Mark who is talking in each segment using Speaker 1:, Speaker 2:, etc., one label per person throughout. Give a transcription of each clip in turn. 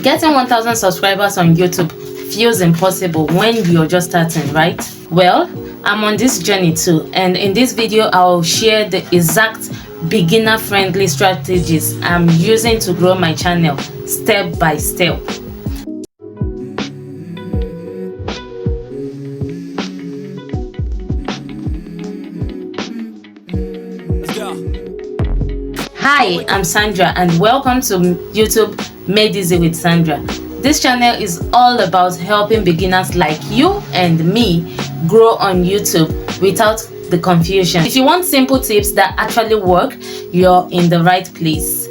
Speaker 1: Getting 1000 subscribers on YouTube feels impossible when you're just starting, right? Well, I'm on this journey too, and in this video I'll share the exact beginner friendly strategies I'm using to grow my channel step by step. Hi, I'm Sandra and welcome to YouTube Made Easy with Sandra. This channel is all about helping beginners like you and me grow on YouTube without the confusion. If you want simple tips that actually work, you're in the right place.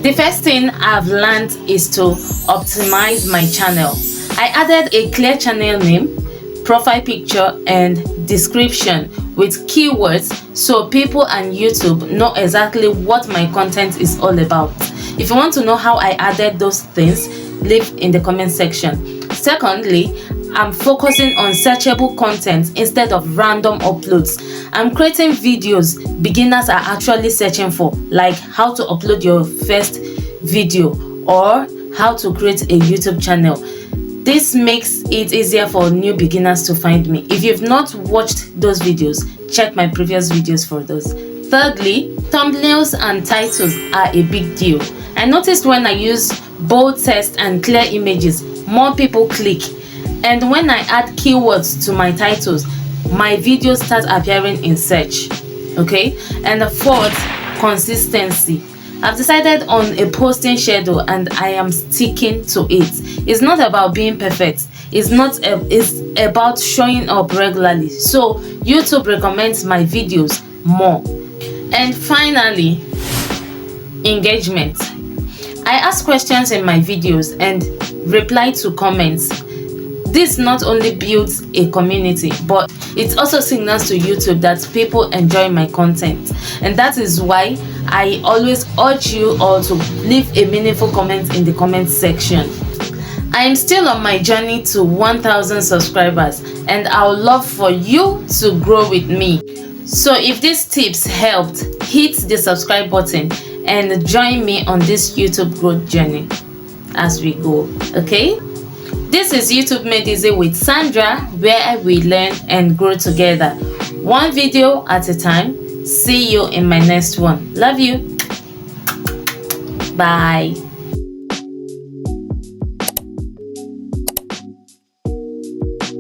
Speaker 1: The first thing I've learned is to optimize my channel. I added a clear channel name, profile picture and description with keywords so people and YouTube know exactly what my content is all about. If you want to know how I added those things, leave in the comment section. Secondly, I'm focusing on searchable content instead of random uploads. I'm creating videos beginners are actually searching for, like how to upload your first video or how to create a YouTube channel. This makes it easier for new beginners to find me. If you've not watched those videos, check my previous videos for those. Thirdly, thumbnails and titles are a big deal. I noticed when I use bold text and clear images, more people click. And when I add keywords to my titles, my videos start appearing in search. Okay? And the fourth, consistency. I've decided on a posting schedule and I am sticking to it. It's not about being perfect. It's about showing up regularly. So YouTube recommends my videos more. And finally, engagement. I ask questions in my videos and reply to comments. This not only builds a community, but it also signals to YouTube that people enjoy my content. And that is why I always urge you all to leave a meaningful comment in the comment section. I am still on my journey to 1000 subscribers and I would love for you to grow with me. So if these tips helped, hit the subscribe button and join me on this YouTube growth journey as we go, okay? This is YouTube Made Easy with Sandra, where we learn and grow together, one video at a time. See you in my next one. Love you. Bye.